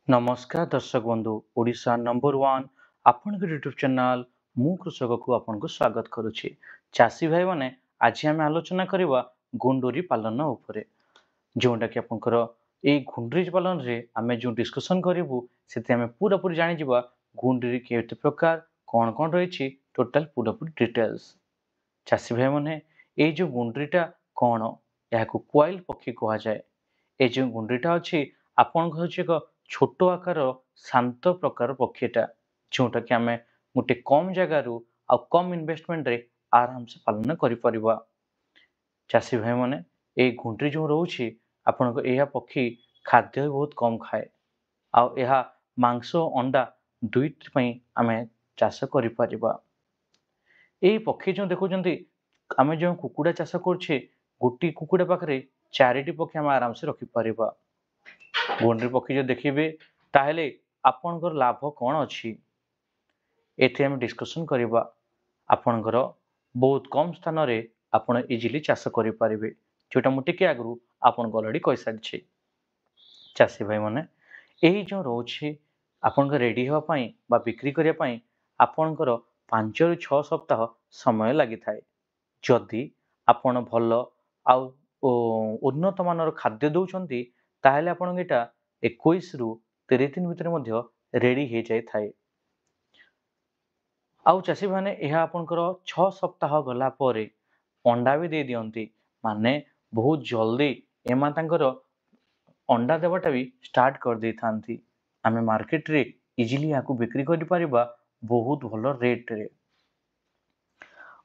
नमस्कार दर्शक बंधु ओडिशा नंबर वन आपण यूट्यूब चैनल मु कृषक को आपन को स्वागत करुछि। चासी भाई माने आज आम आलोचना करवा गुंडूरी पालन उपरे जोटा कि आपनकर ए गुंडूरी पालन रे आमे जो डिस्कशन करिवु सेते आमे पूरा पूरी जानि जिवा गुंडूरी केते प्रकार कोन कोन रहिछि टोटल पूरा पूरी डिटेल्स। चासी भाई माने ए जो गुंडूरीटा कोन याको कोइल पक्षी कहा जाय। ए जो गुंडूरीटा अछि आपन होछि एक छोट आकार शांत प्रकार पक्षीटा जोटा कि आमे गोटे कम जगार आ कम इन्वेस्टमेंट रे आराम से पालन करि परिबा। चासी भाई माने ए गुंडरी जो रोछि आपन को एहा पक्षी खाद्य बहुत कम खाए आ एहा मांस अंडा दुईट पई आमे चाष करि परिबा। ए पक्षी जो देखुचंती आमे जो कुकुड़ा चाष करछे गोटी कुकुड़ा पाखरे चारिटी पक्षी आमे आराम से रखि परिबा। गुंडरी पक्षी जो देखिबे ताहेले आपनकर लाभ कोन अछि एथे हम डिस्कशन करिबा। आपनकर बहुत कम स्थान रे आपण इजीली चाष करि परिबे जोटा मु टिके आगु आपन ऑलरेडी कहि सारिछि। चासी भाई माने एही जो रोछि आपनकर रेडी होवा पई बा बिक्री करिया पई आपनकर 5 रु 6 सप्ताह समय लागि थाए। जदि आपण भलो आ उन्नत मानर खाद्य दउछंती ताहेले आपन एटा 21 रु 30 दिन भितर मध्य रेडी हे जाय थाए। आउ चासी माने एहा आपनकर 6 सप्ताह गला परे अंडा भी दे दियंती माने बहुत जल्दी एमा तांकर अंडा देवाटा भी स्टार्ट कर दे थांती। आमे मार्केट रे इजीली याकू बिक्री करि परिबा बहुत भलो रेट रे।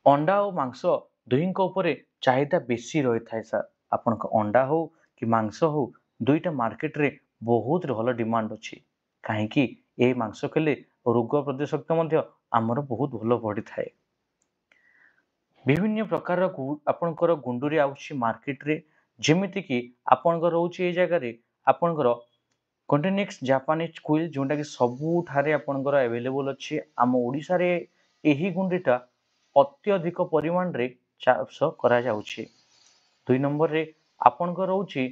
अंडा और मांस दुहींक उपरे चाहिदा बेसी रही थाए सर। आपन अंडा हो कि मांस हो दुईटा मार्केट रे बहुत भलो डिमांड अछि काहेकि ए मांस खेले रोग प्रतिशोधक मध्य आमर बहुत भलो बढ़ी थाए। विभिन्न प्रकार आपनकर गुंडूरी आउछि मार्केट रे जेमिति कि आपनकर रहउछि ए जगह रे आपनकर कंटिनेक्स जापानीज क्विल जोंटा कि सबु ठारे आपनकर अवेलेबल अछि। आम ओडिसा रे एही गुंडीटा अत्यधिक परिमाण रे चाष करा जाउछि। 2 नंबर रे आपनकर रहउछि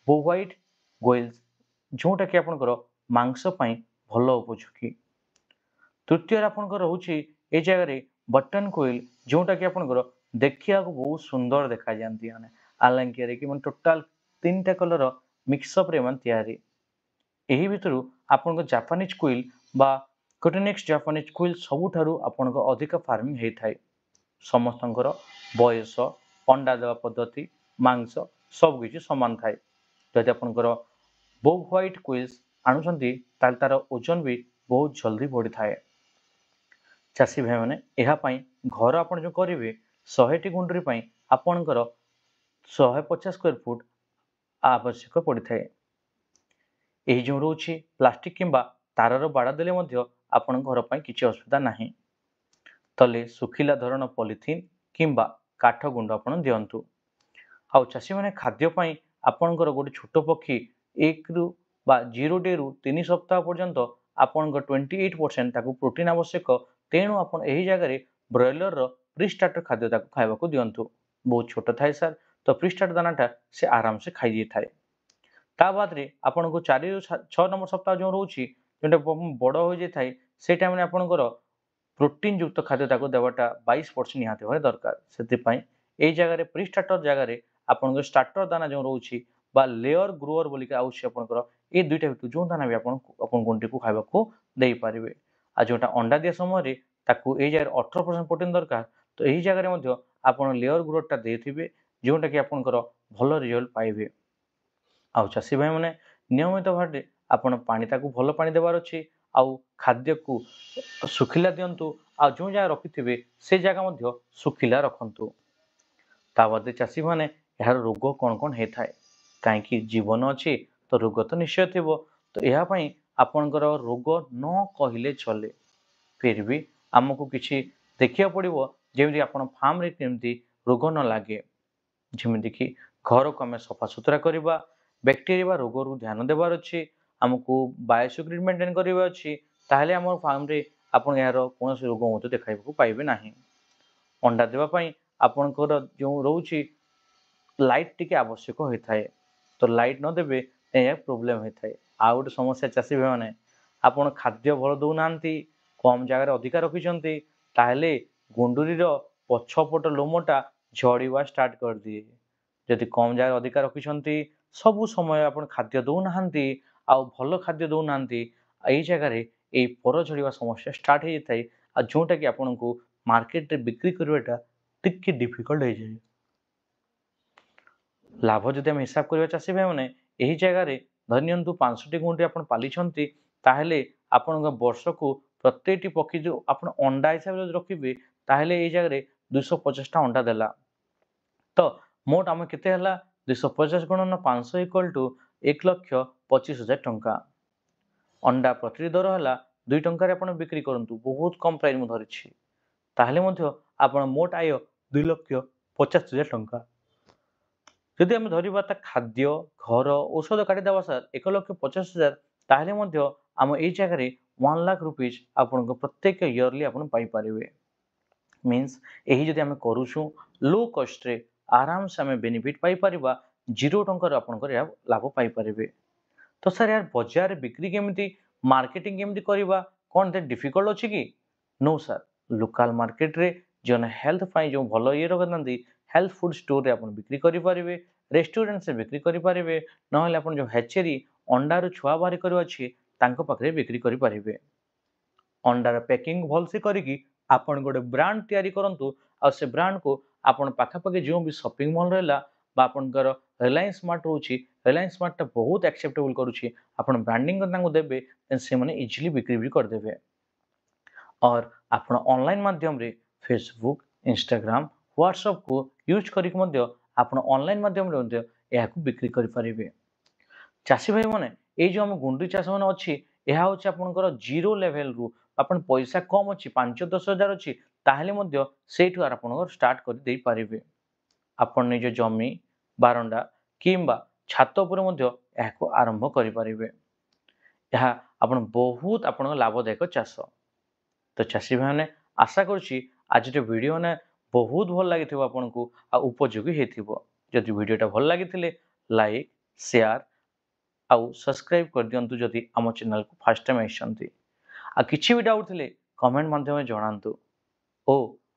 बो व्हाइट गोइल्स जोंटा कि आपनकर मांस पई भलो उपयोगी। तृतीय आपनकर रहउछि ए जगह रे बटन कोइल जोंटा कि आपनकर देखिया को बहुत सुंदर देखा जानती माने आलंकिया रे कि मन टोटल तीनटा कलर मिक्सअप रे मन तयारी। एही भितरु आपनकर जापानीज क्विल बा कोटिनेक्स जापानीज क्विल सबु ठारू आपनकर अधिक फार्मिंग हे थाए। समस्तंकर बयस अंडा देवा पद्धति मांस सब किछि समान थाए। जदि आपनकर बो व्हाइट क्विल्स आणुचंती ताल तार ओजन भी बहुत जल्दी बढ़ी थाए। चासी भाई माने एहा पई घर आपन जो करिवे 100 टी गुंडरी पई आपनकर 150 स्क्वायर फुट आवश्यक पड़ी थाए। एही जो रोछि प्लास्टिक किंबा तारर बाड़ा देले मध्य आपन घर पई किछि असुविधा नाही। तले सुखिला धरण पॉलिथीन किंबा काठ गुंड आपन दियंतु। आउ चासी माने खाद्य पई आपनकर गोटे छोट पक्षी 1 रु बा 0 डे रु 3 सप्ताह पर्यंत आपनकर 28% ताकू प्रोटीन आवश्यक तेणु आपन एही जगह रे ब्रॉयलर रो प्री स्टार्टर खाद्य ताकू खाइबा को दियंतु। बहुत छोट थाए सर तो प्री स्टार्टर दानाटा से आराम से खाइ जे थाए। ता बाद रे आपन को 4 रु 6 नंबर सप्ताह जो रोछि जेंटा बड़ हो जे थाए से टाइम रे आपनकर प्रोटीन युक्त खाद्य ताकू देवाटा 22% निहाते होय दरकार। सेति पई ए जगह रे प्री स्टार्टर जगह रे आपन स्टार्टर दाना जो रोछि बा लेयर ग्रोअर बोलिक आउछि आपनकर ए दुईटा भितु जो दाना भी आपन गुंडी को खाइबा को देई परिबे। आ जोटा अंडा दिया समय रे ताकू ए जगह 18% प्रोटीन दरकार तो एही जगह रे मध्य आपन लेयर ग्रोअर देथिबे जोटा कि आपनकर भलो रिजल्ट पाइबे। आउ चासी भाई माने नियमित भाबे आपन पानी ताकू भलो पानी देबार अछि आउ खाद्य को सुखिला दियंतु आ जो जगह रखिथिबे से जगह मध्य सुखिला रखंतु। ता बादे चासी माने यार रोग कोन कोन हे थाए काहेकि जीवन अछि तो रोग तो निश्चय थिबो तो एहा पई आपनकर रोग न कहिले चले। फिर भी हमको किछि देखिया पड़िबो जेमि आपन फार्म रे केमति रोग न लागे जेमि कि घर को हमें सफा सुतरा करबा बैक्टीरिया रोग रु ध्यान देबार अछि हमको बायोसिक्यूरिटी मेंटेन करबा अछि ताहले हमर फार्म रे आपन यार कोनोस रोग मते देखाइबो पाइबे नाही। अंडा देबा पई आपनकर जो रहउछि लाइट टिके आवश्यक होय थाए तो लाइट न देबे ए प्रॉब्लम होय थाए। ଆଉ ଗୋଟେ ସମସ୍ୟା ଚାଷୀ ଭାଇମାନେ, ଆପଣ ଖାଦ୍ୟ ଭଲ ଦେଉନାହାନ୍ତି, କମ୍ ଜାଗାରେ ଅଧିକା ରଖିଛନ୍ତି, ତାହେଲେ ଗୁଣ୍ଡୁରିର ପଛପଟ ଲୋମଟା ଝଡ଼ିବା ଷ୍ଟାର୍ଟ କରିଦିଏ। ଯଦି କମ୍ ଜାଗାରେ ଅଧିକା ରଖିଛନ୍ତି, ସବୁ ସମୟ ଆପଣ ଖାଦ୍ୟ ଦେଉନାହାନ୍ତି, ଆଉ ଭଲ ଖାଦ୍ୟ ଦେଉନାହାନ୍ତି, ଏଇ ଜାଗାରେ ଏଇ ପର ଝଡ଼ିବା ସମସ୍ୟା ଷ୍ଟାର୍ଟ ହେଇଯାଇଥାଏ, ଆଉ ଯେଉଁଟାକି ଆପଣଙ୍କୁ ମାର୍କେଟରେ ବିକ୍ରି କରିବାଟା ଟିକେ ଡିଫିକଲ୍ଟ ହେଇଯାଏ। ଲାଭ ଯଦି ଆମେ ହିସାବ କରିବା ଚାଷୀ ଭାଇମାନେ, ଏହି ଜାଗାରେ ଧରି ନିଅନ୍ତୁ 500ଟି ଗୁଣ୍ଡୁରି ଆପଣ ପାଳିଛନ୍ତି, ତାହେଲେ ଆପଣଙ୍କ ବର୍ଷକୁ ପ୍ରତ୍ୟେକଟି ପକ୍ଷୀ ଯେଉଁ ଆପଣ ଅଣ୍ଡା ହିସାବରେ ଯଦି ରଖିବେ, ତାହେଲେ ଏଇ ଜାଗାରେ 250ଟା ଅଣ୍ଡା ଦେଲା। ତ ମୋଟ ଆମ କେତେ ହେଲା? 250 ଗୁଣନ 500 ଇକ୍ୱାଲ୍ ଟୁ 1,25,000 ଟଙ୍କା। ଅଣ୍ଡା ପ୍ରତିଟି ଦର ହେଲା 2 ଟଙ୍କାରେ ଆପଣ ବିକ୍ରି କରନ୍ତୁ। ବହୁତ କମ୍ ପ୍ରାଇସ୍ ମୁଁ ଧରିଛି। ତାହେଲେ ମଧ୍ୟ ଆପଣ ମୋଟ ଆୟ 2,50,000 ଟଙ୍କା। ଯଦି ଆମେ ଧରିବା ତା ଖାଦ୍ୟ, ଘର, ଔଷଧ କାଟିଦେବା ସାର୍ 1,50,000, ତାହେଲେ ମଧ୍ୟ ଆମ ଏଇ ଜାଗାରେ 1 ଲାଖ ରୁପିଜ୍ ଆପଣଙ୍କ ପ୍ରତ୍ୟେକ ଇୟରଲି ଆପଣ ପାଇପାରିବେ। ମିନ୍ସ ଏହି ଯଦି ଆମେ କରୁଛୁ ଲୋ କଷ୍ଟରେ ଆରାମସେ ଆମେ ବେନିଫିଟ୍ ପାଇପାରିବା, 0 ଟଙ୍କାରୁ ଆପଣଙ୍କର ଏହା ଲାଭ ପାଇପାରିବେ। ତ ସାର୍ ୟାର ବଜାରରେ ବିକ୍ରି କେମିତି, ମାର୍କେଟିଂ କେମିତି କରିବା, କ'ଣ ଏତେ ଡିଫିକଲ୍ଟ ଅଛି କି? ନୋ ସାର୍, ଲୋକାଲ ମାର୍କେଟରେ ଯେଉଁମାନେ ହେଲ୍ଥ ପାଇଁ ଯେଉଁ ଭଲ ଇଏ ରଖିଥାନ୍ତି, ହେଲ୍ଥ ଫୁଡ୍ ଷ୍ଟୋରରେ ଆପଣ ବିକ୍ରି କରିପାରିବେ, ରେଷ୍ଟୁରାଣ୍ଟରେ ବିକ୍ରି କରିପାରିବେ, ନହେଲେ ଆପଣ ଯେଉଁ ହ୍ୟାଚେରୀ ଅଣ୍ଡାରୁ ଛୁଆ ବାହାର କରିବା ଅଛି ତାଙ୍କ ପାଖରେ ବିକ୍ରି କରିପାରିବେ। ଅଣ୍ଡାର ପ୍ୟାକିଂ ଭଲସେ କରିକି ଆପଣ ଗୋଟେ ବ୍ରାଣ୍ଡ ତିଆରି କରନ୍ତୁ, ଆଉ ସେ ବ୍ରାଣ୍ଡକୁ ଆପଣ ପାଖାପାଖି ଯେଉଁ ବି ସପିଂ ମଲ୍ ରହିଲା ବା ଆପଣଙ୍କର ରିଲାଏନ୍ସ ସ୍ମାର୍ଟ ରହୁଛି, ରିଲାଏନ୍ସ ସ୍ମାର୍ଟଟା ବହୁତ ଆକ୍ସେପ୍ଟେବଲ୍ କରୁଛି, ଆପଣ ବ୍ରାଣ୍ଡିଂ ତାଙ୍କୁ ଦେବେ, ସେମାନେ ଇଜିଲି ବିକ୍ରି ବି କରିଦେବେ। और ଆପଣ ଅନଲାଇନ୍ ମାଧ୍ୟମରେ ଫେସବୁକ୍, ଇନଷ୍ଟାଗ୍ରାମ, ହ୍ୱାଟ୍ସଆପ୍କୁ ୟୁଜ୍ କରିକି ମଧ୍ୟ ଆପଣ ଅନଲାଇନ୍ ମାଧ୍ୟମରେ ମଧ୍ୟ ଏହାକୁ ବିକ୍ରି କରିପାରିବେ। ଚାଷୀ ଭାଇମାନେ, ଏଇ ଯେଉଁ ଆମ ଗୁଣ୍ଡୁରି ଚାଷ ମାନେ ଅଛି, ଏହା ହେଉଛି ଆପଣଙ୍କର ଜିରୋ ଲେଭେଲରୁ, ଆପଣ ପଇସା କମ୍ ଅଛି, 5-10 ହଜାର ଅଛି, ତାହେଲେ ମଧ୍ୟ ସେଇଠୁ ଆପଣଙ୍କର ଷ୍ଟାର୍ଟ କରିଦେଇପାରିବେ। ଆପଣ ନିଜ ଜମି, ବାରଣ୍ଡା କିମ୍ବା ଛାତ ଉପରେ ମଧ୍ୟ ଏହାକୁ ଆରମ୍ଭ କରିପାରିବେ। ଏହା ଆପଣ ବହୁତ ଆପଣଙ୍କ ଲାଭଦାୟକ ଚାଷ। ତ ଚାଷୀ ଭାଇମାନେ, ଆଶା କରୁଛି ଆଜିର ଭିଡ଼ିଓ ବହୁତ ଭଲ ଲାଗିଥିବ ଆପଣଙ୍କୁ, ଆଉ ଉପଯୋଗୀ ହେଇଥିବ। ଯଦି ଭିଡ଼ିଓଟା ଭଲ ଲାଗିଥିଲେ ଲାଇକ୍, ସେୟାର ଆଉ ସବସ୍କ୍ରାଇବ୍ କରିଦିଅନ୍ତୁ ଯଦି ଆମ ଚ୍ୟାନେଲକୁ ଫାଷ୍ଟ ଟାଇମ୍ ଆସିଛନ୍ତି। ଆଉ କିଛି ବି ଡାଉଟ୍ ଥିଲେ କମେଣ୍ଟ ମାଧ୍ୟମରେ ଜଣାନ୍ତୁ। ଓ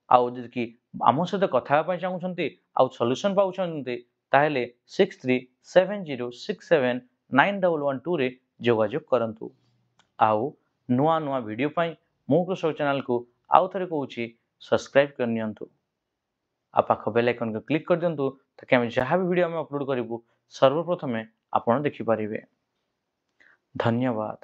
ଆଉ ଯଦି କି ଆମ ସହିତ କଥା ହେବା ପାଇଁ ଚାହୁଁଛନ୍ତି ଆଉ ସଲ୍ୟୁସନ୍ ପାଉଛନ୍ତି, ତାହେଲେ 6370679112ରେ ଯୋଗାଯୋଗ କରନ୍ତୁ। ଆଉ ନୂଆ ନୂଆ ଭିଡ଼ିଓ ପାଇଁ ମୁଁ କୃଷକ ଚ୍ୟାନେଲକୁ ଆଉ ଥରେ କହୁଛି ସବସ୍କ୍ରାଇବ୍ କରିନିଅନ୍ତୁ। ଆଉ ପାଖ ବେଲ୍ ଆଇକନ୍କୁ କ୍ଲିକ୍ କରିଦିଅନ୍ତୁ, ତାକି ଆମେ ଯାହା ବି ଭିଡ଼ିଓ ଆମେ ଅପଲୋଡ଼ କରିବୁ ସର୍ବପ୍ରଥମେ ଆପଣ ଦେଖିପାରିବେ। ଧନ୍ୟବାଦ।